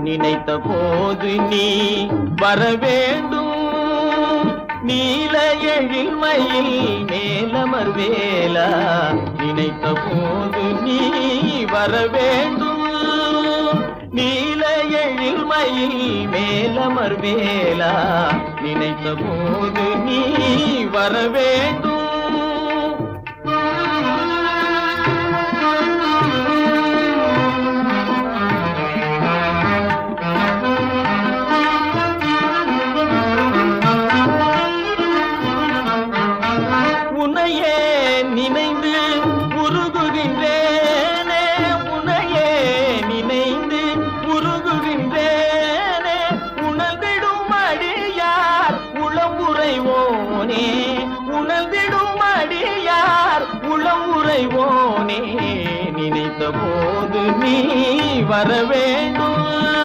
நினைத்த போது நீ வர வேண்டும். நீல எழில் மயில் மேலமர் வேலா, நினைத்த போது நீ வர வேண்டும். நீல எழில் மயில் மேலமர் வேலா, நினைத்த போது நீ வர வேண்டும். உன்னையே நினைந்து உருகுகின்றேனே, உன்னையே நினைந்து உருகுகின்றேனே. உணர்ந்திடும் அடியார் உளம் உறைவோனே, உணர்ந்திடும் அடியார் உளம் உறைவோனே. நினைத்த போது நீ வர வேண்டும்.